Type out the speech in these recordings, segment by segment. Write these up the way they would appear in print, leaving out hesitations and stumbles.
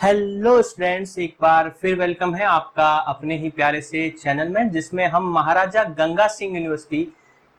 Hello students, एक बार फिर welcome है आपका अपने ही प्यारे से चैनल में, जिसमें हम महाराजा गंगा सिंह यूनिवर्सिटी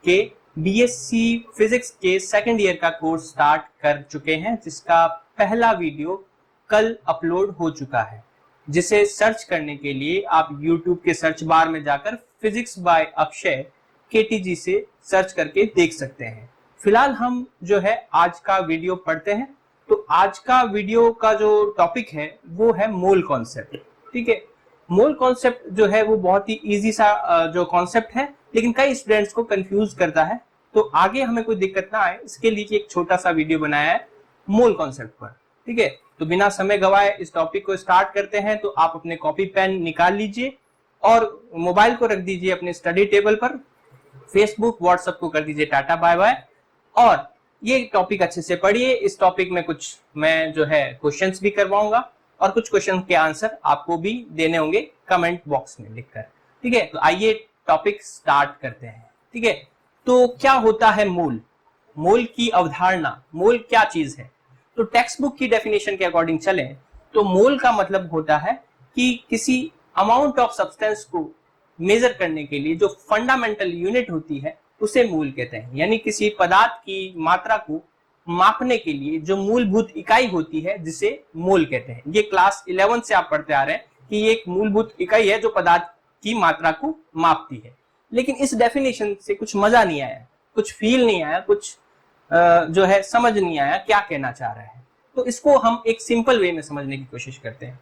के बीएससी फिजिक्स के सेकंड ईयर का कोर्स स्टार्ट कर चुके हैं, जिसका पहला वीडियो कल अपलोड हो चुका है। जिसे सर्च करने के लिए आप YouTube के सर्च बार में जाकर फिजिक्स बाय अक्षय KTG से सर्च करके देख सकते हैं। फिलहाल हम जो है आज का वीडियो पढ़ते हैं। तो आज का वीडियो का जो टॉपिक है वो है मोल कॉन्सेप्ट। ठीक है, मोल कॉन्सेप्ट जो है वो बहुत ही इजी सा जो कॉन्सेप्ट है, लेकिन कई स्टूडेंट्स को कंफ्यूज करता है। तो आगे हमें कोई दिक्कत ना आए, इसके लिए एक छोटा सा वीडियो बनाया है मोल कॉन्सेप्ट पर। ठीक है, तो बिना समय गवाए इस टॉपिक को स्टार्ट करते हैं। तो आप अपने कॉपी पेन निकाल लीजिए और मोबाइल को रख दीजिए अपने स्टडी टेबल पर। फेसबुक व्हाट्सएप को कर दीजिए टाटा बाय बाय, और ये टॉपिक अच्छे से पढ़िए। इस टॉपिक में कुछ मैं जो है क्वेश्चंस भी करवाऊंगा और कुछ क्वेश्चन के आंसर आपको भी देने होंगे कमेंट बॉक्स में लिखकर। ठीक है, तो आइए टॉपिक स्टार्ट करते हैं। ठीक है, तो क्या होता है मोल? मोल की अवधारणा, मोल क्या चीज है? तो टेक्स्ट बुक की डेफिनेशन के अकॉर्डिंग चले तो मोल का मतलब होता है कि किसी अमाउंट ऑफ सब्सटेंस को मेजर करने के लिए जो फंडामेंटल यूनिट होती है उसे मोल कहते हैं। यानी किसी पदार्थ की मात्रा को मापने के लिए जो मूलभूत इकाई होती है जिसे मोल कहते हैं। ये क्लास 11 से आप पढ़ते आ रहे हैं कि ये एक मूलभूत इकाई है जो पदार्थ की मात्रा को मापती है। लेकिन इस डेफिनेशन से कुछ मजा नहीं आया, कुछ फील नहीं आया, कुछ जो है समझ नहीं आया क्या कहना चाह रहा है। तो इसको हम एक सिंपल वे में समझने की कोशिश करते हैं।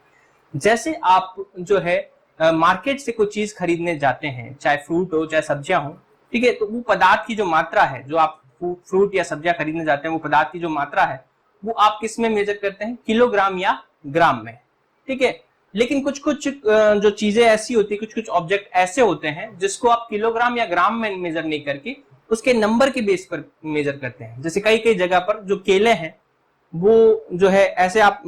जैसे आप जो है मार्केट से कोई चीज खरीदने जाते हैं, चाहे फ्रूट हो चाहे सब्जियां हो। ठीक है, तो वो पदार्थ की जो मात्रा है, जो आप फ्रूट या सब्जियां खरीदने जाते हैं, वो पदार्थ की जो मात्रा है वो आप किस में मेजर करते हैं? किलोग्राम या ग्राम में। ठीक है, लेकिन कुछ कुछ जो चीजें ऐसी होती है, कुछ कुछ ऑब्जेक्ट ऐसे होते हैं जिसको आप किलोग्राम या ग्राम में मेजर नहीं करके उसके नंबर के बेस पर मेजर करते हैं। जैसे कई कई जगह पर जो केले हैं वो जो है ऐसे आप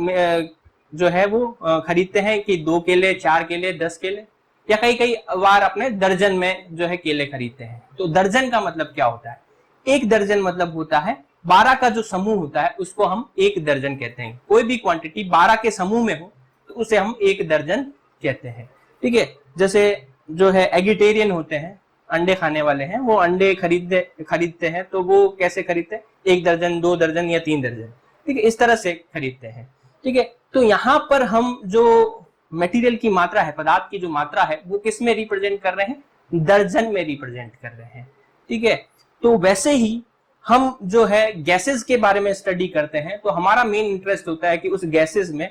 जो है वो खरीदते हैं कि 2 केले, 4 केले, 10 केले, या कई कई बार अपने दर्जन में जो है केले खरीदते हैं। तो दर्जन का मतलब क्या होता है? एक दर्जन मतलब होता है 12 का जो समूह होता है उसको हम एक दर्जन कहते हैं। कोई भी क्वांटिटी 12 के समूह में हो तो उसे हम एक दर्जन कहते हैं। ठीक है, जैसे जो है एगिटेरियन होते हैं, अंडे खाने वाले हैं, वो अंडे खरीदते हैं तो वो कैसे खरीदते हैं? 1 दर्जन, 2 दर्जन या 3 दर्जन। ठीक है, इस तरह से खरीदते हैं। ठीक है, तो यहां पर हम जो मटेरियल की मात्रा है, पदार्थ की जो मात्रा है, वो किस में रिप्रेजेंट कर रहे हैं? दर्जन में रिप्रेजेंट कर रहे हैं। ठीक है, तो वैसे ही हम जो है गैसेस के बारे में स्टडी करते हैं तो हमारा मेन इंटरेस्ट होता है कि उस गैसेस में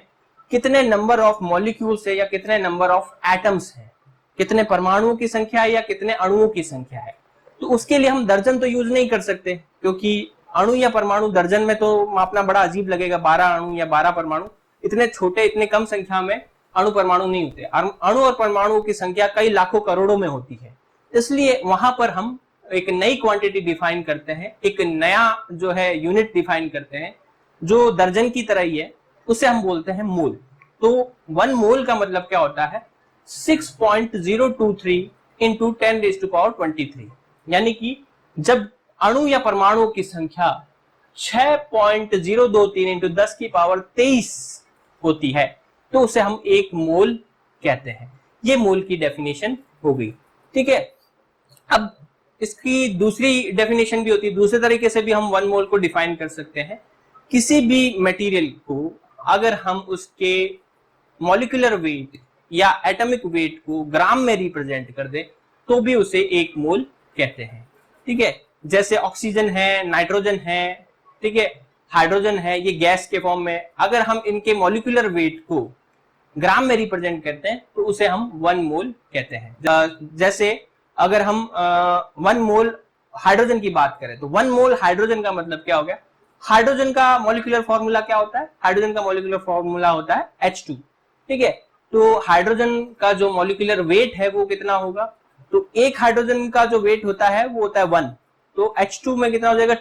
कितने नंबर ऑफ मॉलिक्यूल्स है या कितने नंबर ऑफ एटम्स है, कितने परमाणुओं की संख्या है या कितने अणुओं की संख्या है। तो उसके लिए हम दर्जन तो यूज नहीं कर सकते, क्योंकि अणु या परमाणु दर्जन में तो मापना बड़ा अजीब लगेगा। 12 अणु या 12 परमाणु, इतने छोटे, इतने कम संख्या में अणु परमाणु नहीं होते। अणु और परमाणुओं की संख्या कई लाखों करोड़ों में होती है। इसलिए वहां पर हम एक नई क्वांटिटी डिफाइन करते हैं, एक नया जो है यूनिट डिफाइन करते हैं जो दर्जन की तरह ही है, उसे हम बोलते हैं मोल। तो 1 मोल का मतलब क्या होता है? 6.023 इंटू 10⁻23। यानी कि जब अणु या परमाणुओं की संख्या 6.023 इंटू 10⁻23 होती है तो उसे हम एक मोल कहते हैं। ये मोल की डेफिनेशन हो गई। ठीक है, अब इसकी दूसरी डेफिनेशन भी होती है। दूसरे तरीके से भी हम 1 मोल को डिफाइन कर सकते हैं। किसी भी मटेरियल को अगर हम उसके मॉलिक्यूलर वेट या एटॉमिक वेट को ग्राम में रिप्रेजेंट कर दे तो भी उसे एक मोल कहते हैं। ठीक है, जैसे ऑक्सीजन है, नाइट्रोजन है, ठीक है, हाइड्रोजन है, ये गैस के फॉर्म में, अगर हम इनके मॉलिक्यूलर वेट को ग्राम में रिप्रेजेंट करते हैं तो उसे हम 1 मोल कहते हैं। जैसे अगर हम 1 मोल हाइड्रोजन की बात करें तो 1 मोल हाइड्रोजन का मतलब क्या हो गया? हाइड्रोजन का मॉलिक्यूलर फॉर्मूला क्या होता है? हाइड्रोजन का मॉलिक्यूलर फॉर्मूला होता है H2। ठीक है, तो हाइड्रोजन का जो मॉलिक्यूलर वेट है वो कितना होगा? तो एक हाइड्रोजन का जो वेट होता है वो होता है 1, तो H2 में कितना हो जाएगा?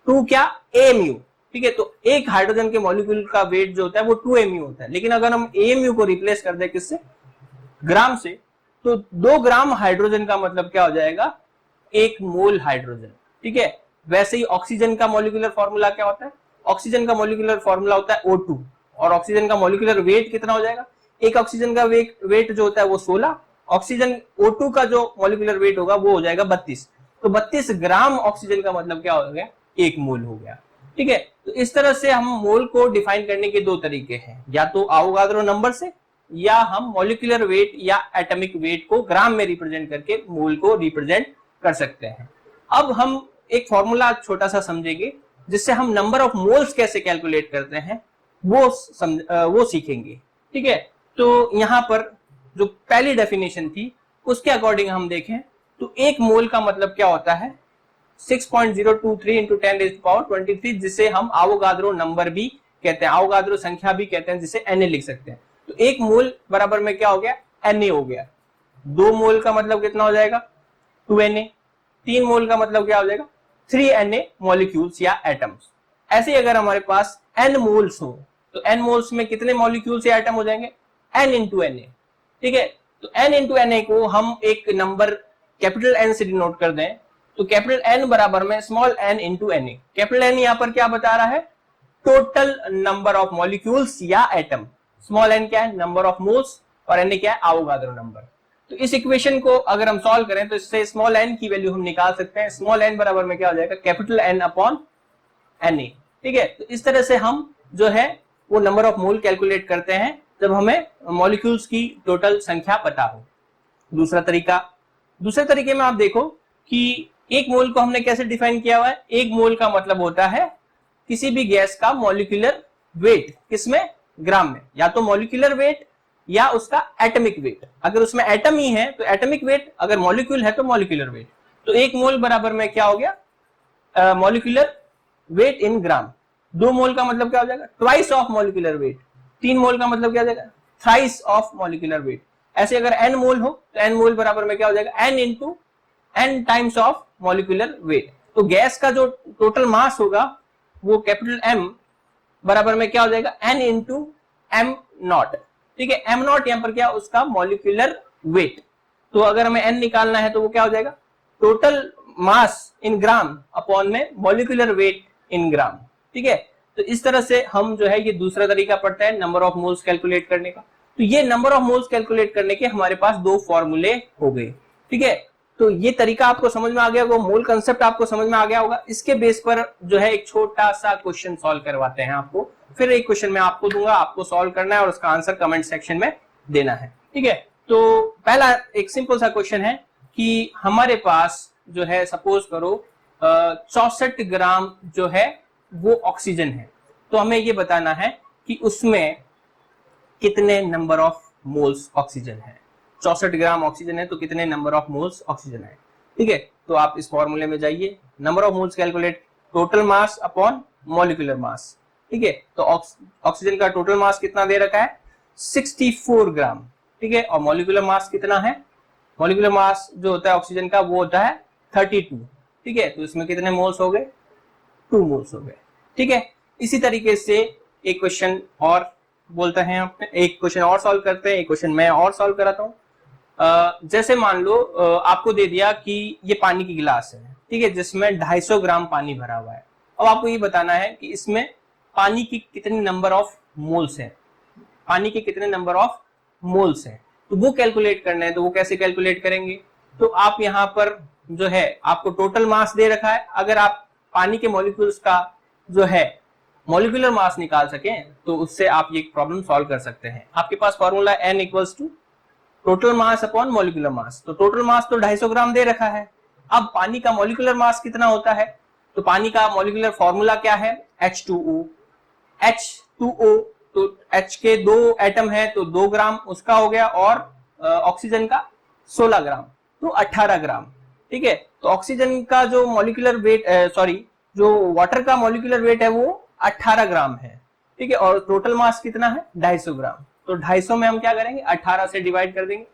2 क्या? AMU। ठीक है, तो एक हाइड्रोजन के मॉलिक्यूल का वेट जो होता है वो 2 MU होता है। लेकिन अगर हम AMU को रिप्लेस कर दे किससे? ग्राम से, तो 2 ग्राम हाइड्रोजन का मतलब क्या हो जाएगा? 1 मोल हाइड्रोजन। ठीक है, वैसे ही ऑक्सीजन का मॉलिक्यूलर फॉर्मूला क्या होता है? ऑक्सीजन का मॉलिक्यूलर फॉर्मूला होता है O2। और ऑक्सीजन का मॉलिक्यूलर वेट कितना हो जाएगा, एक ऑक्सीजन का वेट जो होता है वो 16, ऑक्सीजन O2 का जो मॉलिक्यूलर वेट होगा वो हो जाएगा 32। तो 32 ग्राम ऑक्सीजन का मतलब क्या हो गया, 1 मोल हो गया। ठीक है, तो इस तरह से हम मोल को डिफाइन करने के दो तरीके हैं, या तो आवोगाद्रो नंबर से, या हम मॉलिक्यूलर वेट या एटॉमिक वेट को ग्राम में रिप्रेजेंट करके मोल को रिप्रेजेंट कर सकते हैं। अब हम एक फॉर्मूला छोटा सा समझेंगे जिससे हम नंबर ऑफ मोल्स कैसे कैलकुलेट करते हैं वो सीखेंगे। ठीक है, तो यहां पर जो पहली डेफिनेशन थी उसके अकॉर्डिंग हम देखें तो एक मोल का मतलब क्या होता है, 6.023 इंटू 10⁻23, जिसे हम आवोगाद्रो नंबर भी कहते हैं, आवोगाद्रो संख्या भी कहते हैं, जिसे Na लिख सकते हैं। तो एक मोल बराबर में क्या हो गया, Na हो गया। 2 मोल का मतलब कितना हो जाएगा, 2Na। 3 मोल का मतलब क्या हो जाएगा, 3Na मॉलिक्यूल्स या एटम्स। ऐसे ही अगर हमारे पास n मोल्स हो तो n मोल्स में कितने मॉलिक्यूल्स या एटम हो जाएंगे, n इंटू Na। ठीक है, तो n इंटू Na को हम एक नंबर कैपिटल N से डिनोट कर दें तो कैपिटल N बराबर में small n into Na। Capital N यहां पर क्या बता रहा है, टोटल नंबर ऑफ मॉलिक्यूल्स या एटम, स्मॉल n क्या है, नंबर ऑफ मोल्स, और Na क्या है, आवोगाद्रो नंबर। तो इस इक्वेशन को अगर हम सॉल्व करें तो इससे स्मॉल n की वैल्यू हम निकाल सकते हैं। स्मॉल n बराबर में क्या हो जाएगा, कैपिटल N अपॉन Na। ठीक है, तो इस तरह से हम जो है वो नंबर ऑफ मोल कैलकुलेट करते हैं जब हमें मॉलिक्यूल्स की टोटल संख्या पता हो। दूसरे तरीके में आप देखो कि एक मोल को हमने कैसे डिफाइन किया हुआ है, एक मोल का मतलब होता है किसी भी गैस का मॉलिक्यूलर वेट, किसमें, ग्राम में, या तो मॉलिक्यूलर वेट या उसका एटॉमिक वेट। अगर उसमें एटम ही है तो एटॉमिक वेट, अगर मॉलिक्यूल है तो मॉलिक्यूलर वेट। तो एक मोल बराबर में क्या हो गया, मॉलिक्यूलर वेट इन ग्राम। 2 मोल का मतलब क्या हो जाएगा, ट्वाइस ऑफ मॉलिक्यूलर वेट। 3 मोल का मतलब क्या हो जाएगा, थ्राइस ऑफ मॉलिक्यूलर वेट। ऐसे अगर n मोल हो तो n मोल बराबर में क्या हो जाएगा, n into n times of molecular weight. तो गैस का जो टोटल मास होगा वो कैपिटल M बराबर में क्या हो जाएगा, n इंटू m नॉट। ठीक है, m नॉट यहां पर क्या, उसका मॉलिक्यूलर वेट। तो अगर हमें n निकालना है तो वो क्या हो जाएगा, टोटल मास इन ग्राम अपॉन में मॉलिक्यूलर वेट इन ग्राम। ठीक है, तो इस तरह से हम जो है ये दूसरा तरीका पड़ता है नंबर ऑफ मोल्स कैलकुलेट करने का। तो ये नंबर ऑफ मोल्स कैलकुलेट करने के हमारे पास 2 फॉर्मूले हो गए। ठीक है, तो ये तरीका आपको समझ में आ गया होगा, मोल कंसेप्ट आपको समझ में आ गया होगा। इसके बेस पर जो है एक छोटा सा क्वेश्चन सॉल्व करवाते हैं आपको, फिर एक क्वेश्चन मैं आपको दूंगा, आपको सॉल्व करना है और उसका आंसर कमेंट सेक्शन में देना है। ठीक है, तो पहला एक सिंपल सा क्वेश्चन है कि हमारे पास जो है सपोज करो 64 ग्राम जो है वो ऑक्सीजन है, तो हमें ये बताना है कि उसमें कितने नंबर ऑफ मोल्स ऑक्सीजन है। 64 ग्राम ऑक्सीजन है तो कितने नंबर ऑफ मोल्स ऑक्सीजन है। ठीक है, तो आप इस फॉर्मूले में जाइए, number of moles calculate, total mass upon molecular मास। ठीक है, तो ऑक्सीजन का टोटल मास कितना दे रखा है, 64 ग्राम। ठीक है, और मॉलिक्यूलर मास कितना है, मॉलिक्यूलर मास जो होता है ऑक्सीजन का वो होता है 32। ठीक है, तो इसमें कितने मोल्स हो गए, 2 मोल्स हो गए। ठीक है, इसी तरीके से एक क्वेश्चन और बोलते हैं, एक क्वेश्चन और सॉल्व करते हैं, एक क्वेश्चन मैं और सॉल्व कराता हूं। जैसे मान लो आपको दे दिया कि ये पानी की गिलास है, ठीक है, जिसमें 250 ग्राम पानी भरा हुआ है। अब आपको ये बताना है कि इसमें पानी की कितने नंबर ऑफ मोल्स है, पानी के कितने नंबर ऑफ मोल्स है, तो वो कैलकुलेट करना है। तो वो कैसे कैलकुलेट करेंगे, तो आप यहाँ पर जो है आपको टोटल मास दे रखा है, अगर आप पानी के मॉलिक्यूल्स का जो है मॉलिक्यूलर मास निकाल सकें तो उससे आप ये प्रॉब्लम सॉल्व कर सकते हैं। आपके पास formula n equals to total mass upon molecular mass. तो टोटल मास तो 250 ग्राम दे रखा है, अब पानी का मॉलिक्यूलर मास कितना होता है, तो पानी का मॉलिक्यूलर फॉर्मूला क्या है, H2O। H2O तो H के 2 एटम है तो 2 ग्राम उसका हो गया, और ऑक्सीजन का 16 ग्राम तो 18 ग्राम। ठीक है, तो ऑक्सीजन का जो मॉलिक्यूलर वेट जो वाटर का मॉलिक्यूलर वेट है वो 18 ग्राम है। ठीक है, और टोटल मास कितना है 250 ग्राम। तो 250 में हम क्या करेंगे, 18 से डिवाइड कर देंगे,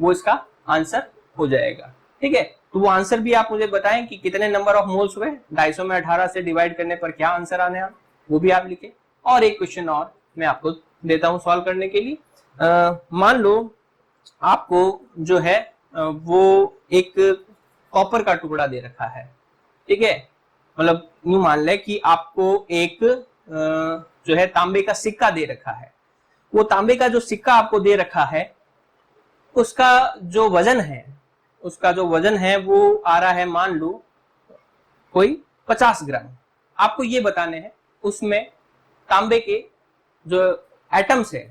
वो इसका आंसर हो जाएगा। ठीक है, तो वो आंसर भी आप मुझे बताएं कि कितने नंबर ऑफ मोल्स हुए, 250 में 18 से डिवाइड करने पर क्या आंसर आने वाला, वो भी आप लिखे। और एक क्वेश्चन और मैं आपको देता हूं सॉल्व करने के लिए। मान लो आपको जो है वो एक कॉपर का टुकड़ा दे रखा है। ठीक है, मतलब यूं मान ले कि आपको एक जो है तांबे का सिक्का दे रखा है, वो तांबे का जो सिक्का आपको दे रखा है उसका जो वजन है वो आ रहा है, मान लो कोई 50 ग्राम। आपको ये बताने हैं उसमें तांबे के जो एटम्स है,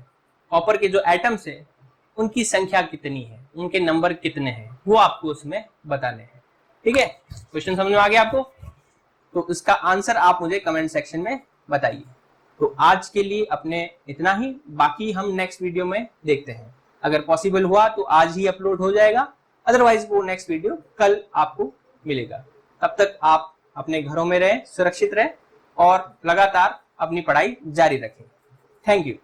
कॉपर के जो एटम्स है, उनकी संख्या कितनी है, उनके नंबर कितने हैं, वो आपको उसमें बताने हैं। ठीक है, क्वेश्चन समझ में आ गया आपको? तो इसका आंसर आप मुझे कमेंट सेक्शन में बताइए। तो आज के लिए अपने इतना ही, बाकी हम नेक्स्ट वीडियो में देखते हैं। अगर पॉसिबल हुआ तो आज ही अपलोड हो जाएगा, अदरवाइज वो नेक्स्ट वीडियो कल आपको मिलेगा। तब तक आप अपने घरों में रहें, सुरक्षित रहें और लगातार अपनी पढ़ाई जारी रखें। Thank you.